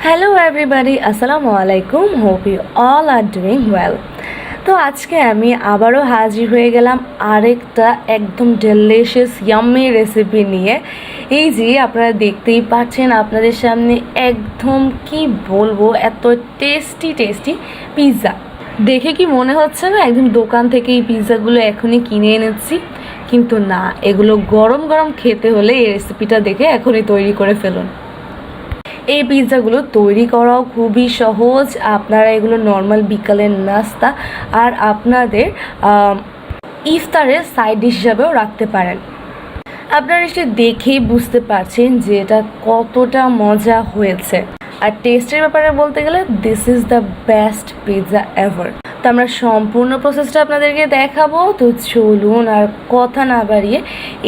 Hello everybody, আসসালামু আলাইকুম। Hope you all are doing well. তো আজকে আমি আবারও হাজির হয়ে গেলাম আরেকটা একদম ডেলিশিয়াস ইয়াম্মি রেসিপি নিয়ে। এই যে আপনারা দেখতেই পাচ্ছেন আপনাদের সামনে একদম কি বলবো, এত টেস্টি পিৎজা। দেখে কি মনে হচ্ছে না একদম দোকান থেকে এই পিৎজাগুলো এখনই কিনে এনেছি, কিন্তু না, এগুলো গরম গরম খেতে হলে এই রেসিপিটা দেখে এখনই তৈরি করে ফেলুন। এই পিৎজাগুলো তৈরি করাও খুবই সহজ। আপনারা এগুলো নর্মাল বিকালের নাস্তা আর আপনাদের ইফতারের সাইড ডিশ হিসাবেও রাখতে পারেন। আপনারা নিশ্চয়ই দেখেই বুঝতে পারছেন যে এটা কতটা মজা হয়েছে। আর টেস্টের ব্যাপারে বলতে গেলে this is the best pizza ever. তো আমরা সম্পূর্ণ প্রসেসটা আপনাদেরকে দেখাবো। তো চলুন আর কথা না বাড়িয়ে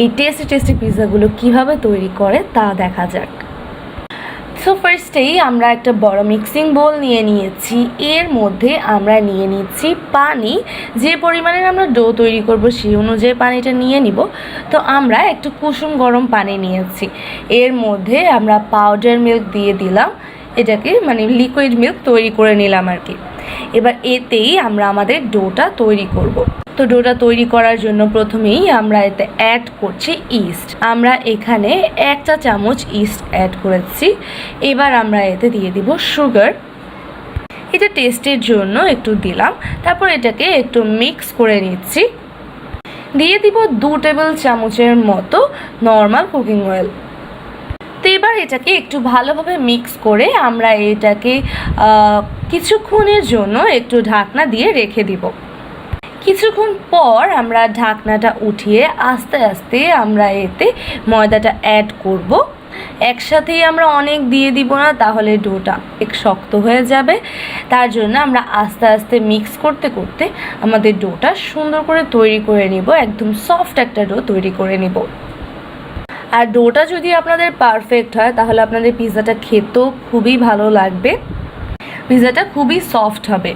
এই টেস্টি পিৎজাগুলো কিভাবে তৈরি করে তা দেখা যাক। সো ফার্স্টেই আমরা একটা বড় মিক্সিং বোল নিয়ে নিয়েছি। এর মধ্যে আমরা নিয়ে নিচ্ছি পানি। যে পরিমাণের আমরা ডো তৈরি করব সেই অনুযায়ী পানিটা নিয়ে নিব। তো আমরা একটু কুসুম গরম পানি নিয়েছি। এর মধ্যে আমরা পাউডার মিল্ক দিয়ে দিলাম, এটাকে মানে লিকুইড মিল্ক তৈরি করে নিলাম আর কি। এবার এতেই আমরা আমাদের ডোটা তৈরি করব। তো ডোটা তৈরি করার জন্য প্রথমেই আমরা এতে অ্যাড করছি ইস্ট। আমরা এখানে 1 চা চামচ ইস্ট অ্যাড করেছি। এবার আমরা এতে দিয়ে দিব সুগার। এটা টেস্টের জন্য একটু দিলাম। তারপর এটাকে একটু মিক্স করে নিচ্ছি। দিয়ে দিব 2 টেবিল চামচের মতো নর্মাল কুকিং অয়েল। তো এবার এটাকে একটু ভালোভাবে মিক্স করে আমরা এটাকে কিছুক্ষণের জন্য একটু ঢাকনা দিয়ে রেখে দিব। কিছুক্ষণ পর আমরা ঢাকনাটা উঠিয়ে আস্তে আস্তে আমরা এতে ময়দাটা অ্যাড করব। একসাথেই আমরা অনেক দিয়ে দিব না, তাহলে ডোটা একটু শক্ত হয়ে যাবে। তার জন্য আমরা আস্তে আস্তে মিক্স করতে করতে আমাদের ডোটা সুন্দর করে তৈরি করে নিব। একদম সফট একটা ডো তৈরি করে নিব। আর ডোটা যদি আপনাদের পারফেক্ট হয় তাহলে আপনাদের পিৎজাটা খেতেও খুবই ভালো লাগবে, পিৎজাটা খুবই সফট হবে।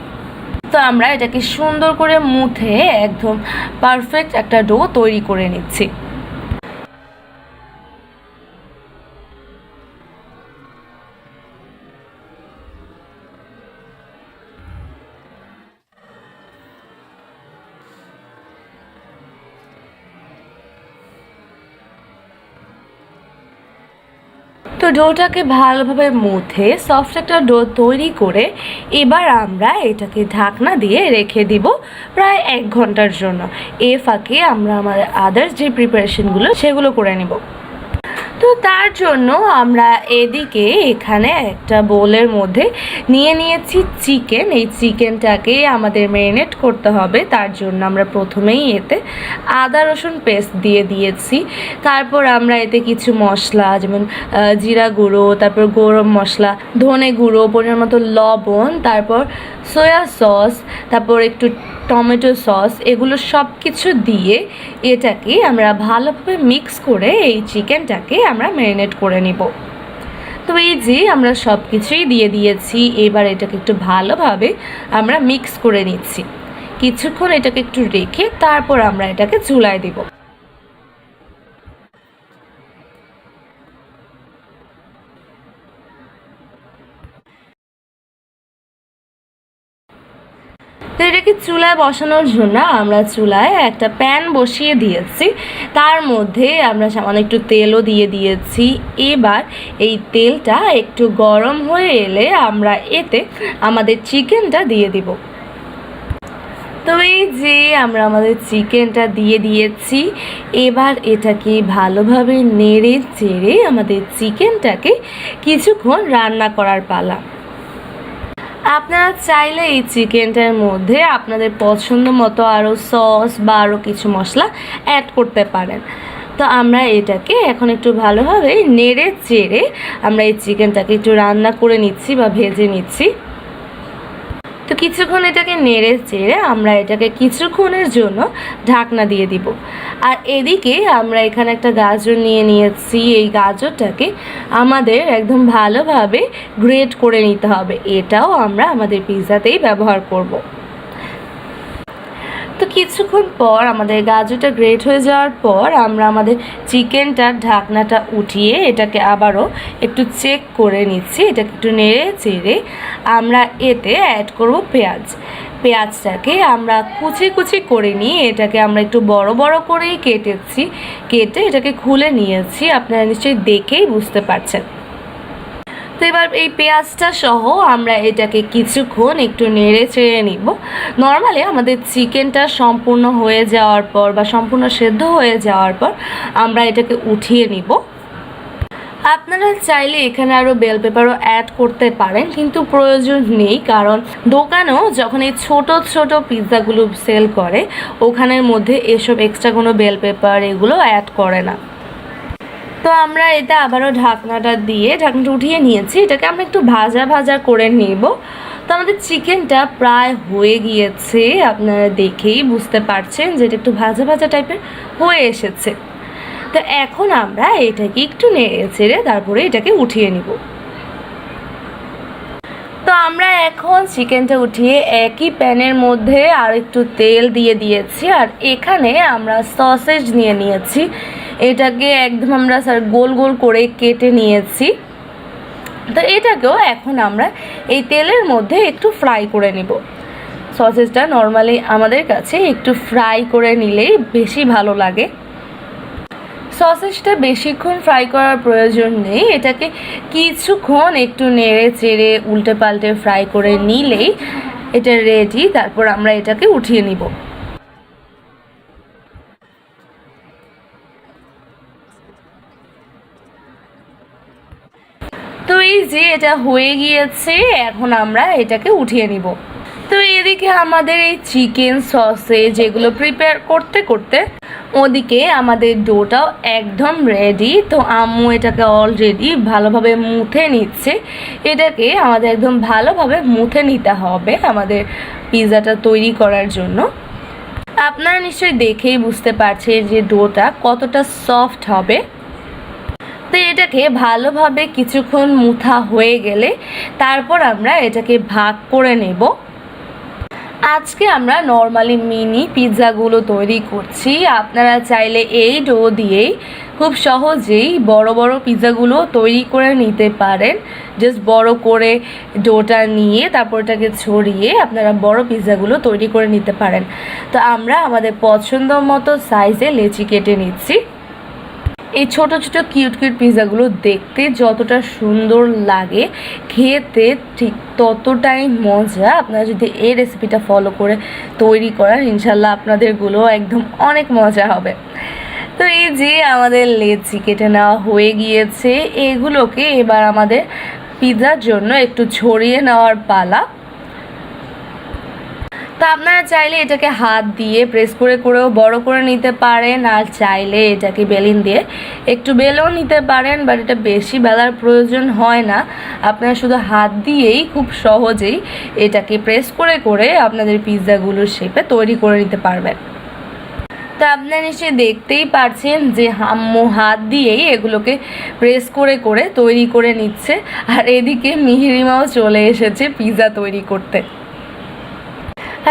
তো আমরা এটাকে সুন্দর করে মুথে একদম পারফেক্ট একটা ডো তৈরি করে নিচ্ছি। তো ডোটাকে ভালোভাবে মুথে সফট একটা ডো তৈরি করে এবার আমরা এটাকে ঢাকনা দিয়ে রেখে দিব প্রায় 1 ঘন্টার জন্য। এ ফাঁকে আমরা আমাদের আদার্স যে প্রিপারেশনগুলো সেগুলো করে নিব। তো তার জন্য আমরা এদিকে এখানে একটা বোলের মধ্যে নিয়ে নিয়েছি চিকেন। এই চিকেনটাকে আমাদের ম্যারিনেট করতে হবে। তার জন্য আমরা প্রথমেই এতে আদা রসুন পেস্ট দিয়ে দিয়েছি। তারপর আমরা এতে কিছু মশলা যেমন জিরা গুঁড়ো, তারপর গরম মশলা, ধনে গুঁড়ো, পরিমাণ মতো লবণ, তারপর সয়া সস, তারপর একটু টমেটো সস, এগুলো সব কিছু দিয়ে এটাকে আমরা ভালোভাবে মিক্স করে এই চিকেনটাকে আমরা ম্যারিনেট করে নিব। তো এই যে আমরা সব কিছুই দিয়ে দিয়েছি। এবার এটাকে একটু ভালোভাবে আমরা মিক্স করে নিচ্ছি। কিছুক্ষণ এটাকে একটু রেখে তারপর আমরা এটাকে চুলায় দিব। তো এটাকে চুলায় বসানোর জন্য আমরা চুলায় একটা প্যান বসিয়ে দিয়েছি। তার মধ্যে আমরা সামান্য একটু তেলও দিয়ে দিয়েছি। এবার এই তেলটা একটু গরম হয়ে এলে আমরা এতে আমাদের চিকেনটা দিয়ে দিব। তো এই যে আমরা আমাদের চিকেনটা দিয়ে দিয়েছি। এবার এটাকে ভালোভাবে নেড়ে চেড়ে আমাদের চিকেনটাকে কিছুক্ষণ রান্না করার পালা। আপনারা চাইলে এই চিকেনটার মধ্যে আপনাদের পছন্দ মতো আরও সস বা আরও কিছু মশলা অ্যাড করতে পারেন। তো আমরা এটাকে এখন একটু ভালোভাবে নেড়ে চেড়ে আমরা এই চিকেনটাকে একটু রান্না করে নিচ্ছি বা ভেজে নিচ্ছি। তো কিছুক্ষণ এটাকে নেড়ে চেড়ে আমরা এটাকে কিছুক্ষণের জন্য ঢাকনা দিয়ে দিব। আর এদিকে আমরা এখানে একটা গাজর নিয়ে নিয়েছি। এই গাজরটাকে আমাদের একদম ভালোভাবে গ্রেট করে নিতে হবে। এটাও আমরা আমাদের পিৎজাতেই ব্যবহার করব। তো কিছুক্ষণ পর আমাদের গাজরটা গ্রেট হয়ে যাওয়ার পর আমরা আমাদের চিকেনটার ঢাকনাটা উঠিয়ে এটাকে আবারও একটু চেক করে নিচ্ছি। এটাকে একটু নেড়ে চেড়ে আমরা এতে অ্যাড করব পেঁয়াজটাকে আমরা কুচি কুচি করে নিয়ে এটাকে আমরা একটু বড় বড় করেই কেটে এটাকে খুলে নিয়েছি। আপনারা নিশ্চয়ই দেখেই বুঝতে পারছেন। তো এবার এই পেঁয়াজটা সহ আমরা এটাকে কিছুক্ষণ একটু নেড়ে চেড়ে নিব। নর্মালি আমাদের চিকেনটা সম্পূর্ণ হয়ে যাওয়ার পর বা সম্পূর্ণ সেদ্ধ হয়ে যাওয়ার পর আমরা এটাকে উঠিয়ে নিব। আপনারা চাইলে এখানে আরও বেল পেপারও অ্যাড করতে পারেন, কিন্তু প্রয়োজন নেই, কারণ দোকানেও যখন এই ছোট ছোট পিৎজাগুলো সেল করে ওখানের মধ্যে এসব এক্সট্রা কোনো বেল পেপার এগুলো অ্যাড করে না। তো আমরা এটা আবারও ঢাকনাটা উঠিয়ে নিয়েছি। এটাকে আমরা একটু ভাজা করে নেব। তো আমাদের চিকেনটা প্রায় হয়ে গিয়েছে, আপনারা দেখেই বুঝতে পারছেন যে এটা একটু ভাজা টাইপের হয়ে এসেছে। তো এখন আমরা এটাকে একটু নেড়ে চেড়ে তারপরে এটাকে উঠিয়ে নিব। তো আমরা এখন চিকেনটা উঠিয়ে একই প্যানের মধ্যে আর একটু তেল দিয়ে দিয়েছি, আর এখানে আমরা সসেজ নিয়ে নিয়েছি। এটাকে একদম আমরা গোল গোল করে কেটে নিয়েছি। তো এটাকেও এখন আমরা এই তেলের মধ্যে একটু ফ্রাই করে নিব। সসেজটা নর্মালি আমাদের কাছে একটু ফ্রাই করে নিলেই বেশি ভালো লাগে। সসেজটা বেশিক্ষণ ফ্রাই করার প্রয়োজন নেই, এটাকে কিছুক্ষণ একটু নেড়ে চেড়ে উল্টে পাল্টে ফ্রাই করে নিলেই এটা রেডি। তারপর আমরা এটাকে উঠিয়ে নিব। তো এই যে এটা হয়ে গিয়েছে, এখন আমরা এটাকে উঠিয়ে নিব। তো এদিকে আমাদের এই চিকেন সসেজ এগুলো প্রিপেয়ার করতে করতে ওদিকে আমাদের ডোটাও একদম রেডি। তো আম্মু এটাকে অলরেডি ভালোভাবে মুথে নিচ্ছে। এটাকে আমাদের একদম ভালোভাবে মুথে নিতে হবে আমাদের পিৎজাটা তৈরি করার জন্য। আপনারা নিশ্চয়ই দেখেই বুঝতে পারছেন যে ডোটা কতটা সফট হবে। তো এটাকে ভালোভাবে কিছুক্ষণ মুথা হয়ে গেলে তারপর আমরা এটাকে ভাগ করে নেব। আজকে আমরা নর্মালি মিনি পিৎজাগুলো তৈরি করছি। আপনারা চাইলে এই ডো দিয়েই খুব সহজেই বড় বড় পিৎজাগুলো তৈরি করে নিতে পারেন। জাস্ট বড় করে ডোটা নিয়ে তারপর এটাকে ছড়িয়ে আপনারা বড় পিৎজাগুলো তৈরি করে নিতে পারেন। তো আমরা আমাদের পছন্দ মতো সাইজে লেচি কেটে নিচ্ছি। এই ছোট ছোট কিউট পিৎজাগুলো দেখতে যতটা সুন্দর লাগে, খেতে ঠিক ততটাই মজা। আপনারা যদি এই রেসিপিটা ফলো করে তৈরি করেন, ইনশাল্লাহ আপনাদেরগুলো একদম অনেক মজা হবে। তো এই যে আমাদের লেচি কেটে নেওয়া হয়ে গিয়েছে, এগুলোকে এবার আমাদের পিৎজার জন্য একটু ছড়িয়ে নেওয়ার পালা। তো আপনারা চাইলে এটাকে হাত দিয়ে প্রেস করেও বড় করে নিতে পারেন, আর চাইলে এটাকে বেলুন দিয়ে একটু বেলেও নিতে পারেন, বাট এটা বেশি বেলার প্রয়োজন হয় না। আপনারা শুধু হাত দিয়েই খুব সহজেই এটাকে প্রেস করে আপনাদের পিৎজাগুলোর শেপে তৈরি করে নিতে পারবেন। তো আপনারা নিশ্চয়ই দেখতেই পারছেন যে আম্মু হাত দিয়েই এগুলোকে প্রেস করে তৈরি করে নিচ্ছে, আর এদিকে মিহিরিমাও চলে এসেছে পিৎজা তৈরি করতে।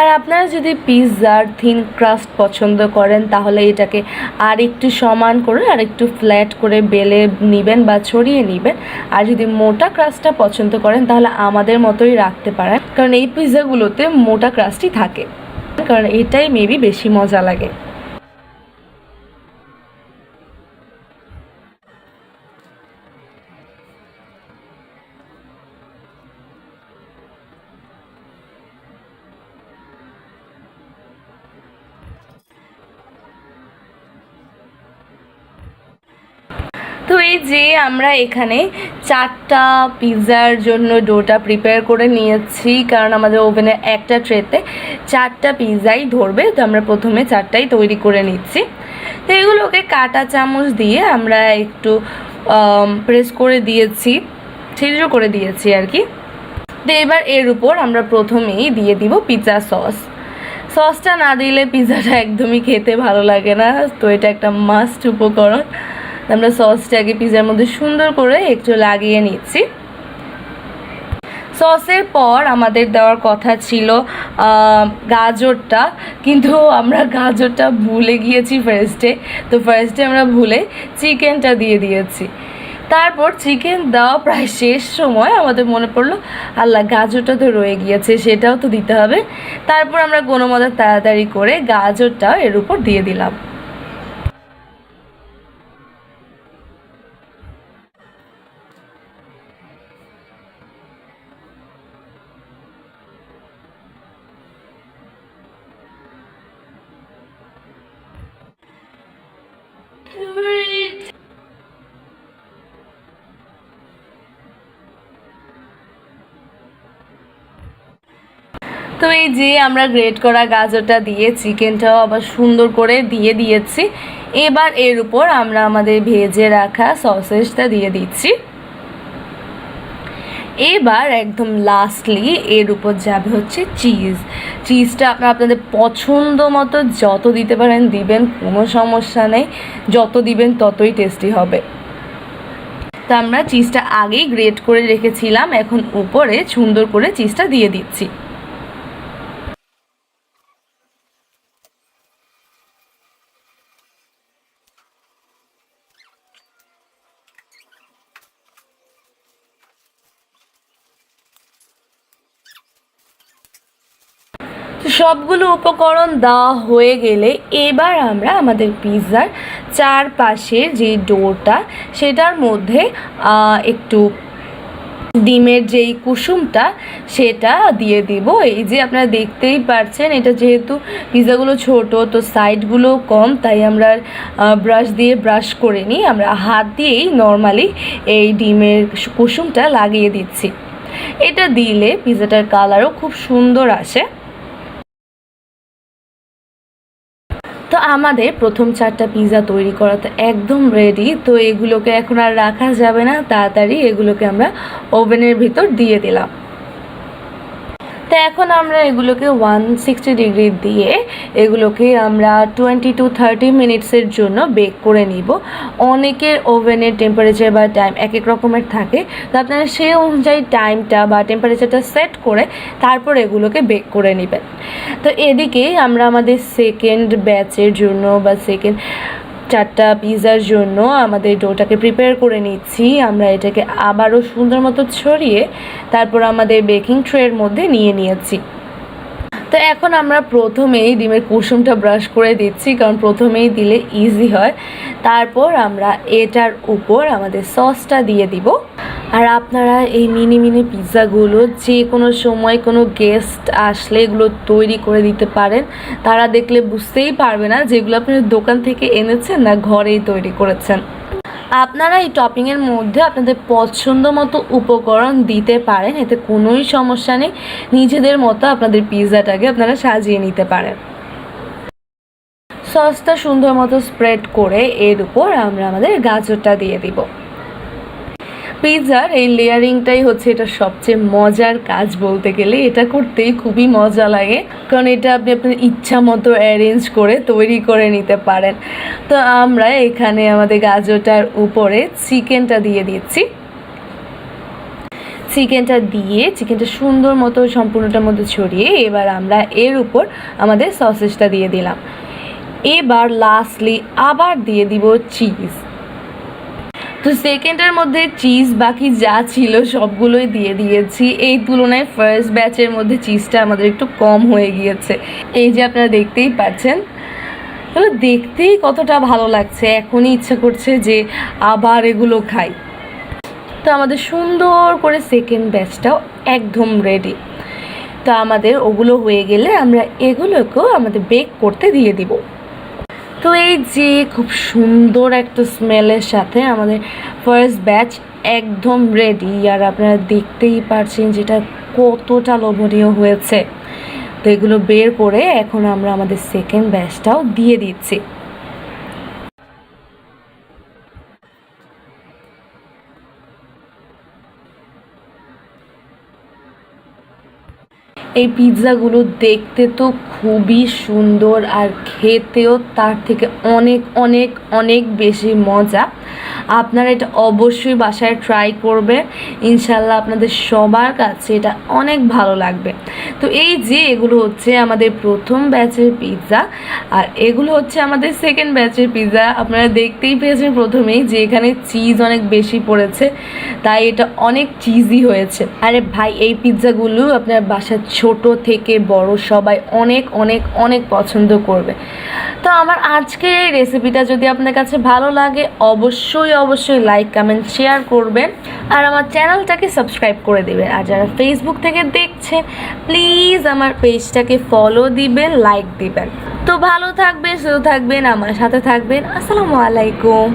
আর আপনারা যদি পিৎজার থিন ক্রাস্ট পছন্দ করেন তাহলে এটাকে আর একটু সমান করে আর একটু ফ্ল্যাট করে বেলে নেবেন বা ছড়িয়ে নেবেন। আর যদি মোটা ক্রাস্টটা পছন্দ করেন তাহলে আমাদের মতোই রাখতে পারেন, কারণ এই পিৎজাগুলোতে মোটা ক্রাস্টই থাকে, কারণ এটাই মেবি বেশি মজা লাগে। তো এই যে আমরা এখানে 4টা পিৎজার জন্য ডোটা প্রিপেয়ার করে নিয়েছি, কারণ আমাদের ওভেনের একটা ট্রেতে 4টা পিৎজাই ধরবে। তো আমরা প্রথমে 4টাই তৈরি করে নিচ্ছি। তো এগুলোকে কাঁটা চামচ দিয়ে আমরা একটু প্রেস করে দিয়েছি, ছিদ্র করে দিয়েছি আর কি। তো এবার এর উপর আমরা প্রথমেই দিয়ে দিব পিৎজা সসটা না দিলে পিৎজাটা একদমই খেতে ভালো লাগে না। তো এটা একটা মাস্ট উপকরণ। আমরা সসটাকে পিৎজার মধ্যে সুন্দর করে একটু লাগিয়ে নিচ্ছি। সসের পর আমাদের দেওয়ার কথা ছিল গাজরটা, কিন্তু আমরা গাজরটা ভুলে গিয়েছি ফার্স্টে। তো ফার্স্টে আমরা ভুলে চিকেনটা দিয়ে দিয়েছি। তারপর চিকেন দেওয়া প্রায় শেষ সময় আমাদের মনে পড়লো আল্লাহ গাজরটা তো রয়ে গিয়েছে, সেটাও তো দিতে হবে। তারপর আমরা কোনো মতো তাড়াতাড়ি করে গাজরটা এর উপর দিয়ে দিলাম। তো এই যে আমরা গ্রেট করা গাজরটা দিয়ে চিকেনটাও আবার সুন্দর করে দিয়ে দিয়েছি। এবার এর উপর আমরা আমাদের ভেজে রাখা সসেসটা দিয়ে দিচ্ছি। এবার একদম লাস্টলি এর উপর যাবে হচ্ছে চিজটা আপনারা আপনাদের পছন্দ মতো যত দিতে পারেন দিবেন, কোনো সমস্যা নেই, যত দিবেন ততই টেস্টি হবে। তো আমরা চিজটা আগেই গ্রেট করে রেখেছিলাম, এখন উপরে সুন্দর করে চিজটা দিয়ে দিচ্ছি। সবগুলো উপকরণ দেওয়া হয়ে গেলে এবার আমরা আমাদের পিৎজার চারপাশের যে ডোটা সেটার মধ্যে একটু ডিমের যেই কুসুমটা সেটা দিয়ে দিব। এই যে আপনারা দেখতেই পাচ্ছেন, এটা যেহেতু পিৎজাগুলো ছোট তো সাইডগুলো কম, তাই আমরা ব্রাশ দিয়ে ব্রাশ করে নিই, আমরা হাত দিয়েই নর্মালি এই ডিমের কুসুমটা লাগিয়ে দিচ্ছি। এটা দিলে পিৎজাটার কালারও খুব সুন্দর আসে। তো আমাদের প্রথম 4টা পিৎজা তৈরি করা তো একদম রেডি। তো এগুলোকে এখন আর রাখা যাবে না, তাড়াতাড়ি এগুলোকে আমরা ওভেনের ভিতর দিয়ে দিলাম। তো এখন আমরা এগুলোকে 160 ডিগ্রি দিয়ে এগুলোকে আমরা 20 to 30 মিনিটসের জন্য বেক করে নিব। অনেকের ওভেনের টেম্পারেচার বা টাইম এক এক রকমের থাকে, তো আপনারা সেই অনুযায়ী টাইমটা বা টেম্পারেচারটা সেট করে তারপর এগুলোকে বেক করে নেবেন। তো এদিকে আমরা আমাদের সেকেন্ড ব্যাচের জন্য বা সেকেন্ড 4টা পিৎজার জন্য আমাদের ডোটাকে প্রিপেয়ার করে নিচ্ছি। আমরা এটাকে আবারও সুন্দর মতো ছড়িয়ে তারপর আমাদের বেকিং ট্রের মধ্যে নিয়ে নিয়েছি। তো এখন আমরা প্রথমেই ডিমের কুসুমটা ব্রাশ করে দিচ্ছি, কারণ প্রথমেই দিলে ইজি হয়। তারপর আমরা এটার উপর আমাদের সসটা দিয়ে দিব। আর আপনারা এই মিনি মিনি পিৎজাগুলো যে কোনো সময় কোনো গেস্ট আসলে এগুলো তৈরি করে দিতে পারেন। তারা দেখলে বুঝতেই পারবে না যেগুলো আপনারা দোকান থেকে এনেছেন না ঘরেই তৈরি করেছেন। আপনারা এই টপিংয়ের মধ্যে আপনাদের পছন্দ মতো উপকরণ দিতে পারেন, এতে কোনোই সমস্যা নেই। নিজেদের মতো আপনাদের পিৎজাটাকে আপনারা সাজিয়ে নিতে পারেন। সসটা সুন্দর মতো স্প্রেড করে এর উপর আমরা আমাদের গাজরটা দিয়ে দিব। পিৎজার এই লেয়ারিংটাই হচ্ছে এটা সবচেয়ে মজার কাজ বলতে গেলে। এটা করতেই খুবই মজা লাগে, কারণ এটা আপনি আপনার ইচ্ছা মতো অ্যারেঞ্জ করে তৈরি করে নিতে পারেন। তো আমরা এখানে আমাদের গাজরটার উপরে চিকেনটা দিয়ে দিচ্ছি। চিকেনটা সুন্দর মতো সম্পূর্ণটার মধ্যে ছড়িয়ে এবার আমরা এর উপর আমাদের সসেসটা দিয়ে দিলাম। এবার লাস্টলি আবার দিয়ে দিব চিজ। তো সেকেন্ডের মধ্যে চিজ বাকি যা ছিল সবগুলোই দিয়ে দিয়েছি। এই তুলনায় ফার্স্ট ব্যাচের মধ্যে চিজটা আমাদের একটু কম হয়ে গিয়েছে। এই যে আপনারা দেখতেই পাচ্ছেন, এগুলো দেখতেই কতটা ভালো লাগছে, এখনই ইচ্ছা করছে যে আবার এগুলো খাই। তো আমাদের সুন্দর করে সেকেন্ড ব্যাচটাও একদম রেডি। তো আমাদের ওগুলো হয়ে গেলে আমরা এগুলোকেও আমাদের বেক করতে দিয়ে দিব। তো এই যে খুব সুন্দর একটা স্মেলের সাথে আমাদের ফার্স্ট ব্যাচ একদম রেডি। আর আপনারা দেখতেই পারছেন যেটা কতটা লোভনীয় হয়েছে। তো এগুলো বের করে এখন আমরা আমাদের সেকেন্ড ব্যাচটাও দিয়ে দিচ্ছি। এই পিৎজাগুলো দেখতে তো খুবই সুন্দর আর খেতেও তার থেকে অনেক অনেক অনেক বেশি মজা। আপনারা এটা অবশ্যই বাসায় ট্রাই করবেন, ইনশাল্লাহ আপনাদের সবার কাছে এটা অনেক ভালো লাগবে। তো এই যে এগুলো হচ্ছে আমাদের প্রথম ব্যাচের পিৎজা, আর এগুলো হচ্ছে আমাদের সেকেন্ড ব্যাচের পিৎজা। আপনারা দেখতেই পেয়েছেন প্রথমেই যে এখানে চিজ অনেক বেশি পড়েছে, তাই এটা অনেক চিজি হয়েছে। আরে ভাই, এই পিৎজাগুলো আপনার বাসার ছোট থেকে বড় সবাই অনেক অনেক অনেক পছন্দ করবে। তো আমার আজকের এই রেসিপিটা যদি আপনার কাছে ভালো লাগে অবশ্যই অবশ্যই লাইক কমেন্ট শেয়ার করবেন, আর আমার চ্যানেলটাকে সাবস্ক্রাইব করে দেবেন। আর যারা ফেসবুক থেকে দেখছেন প্লিজ আমার পেজটাকে ফলো দিবেন, লাইক দিবেন। তো ভালো থাকবেন, সুস্থ থাকবেন, আমার সাথে থাকবেন। আসসালামু আলাইকুম।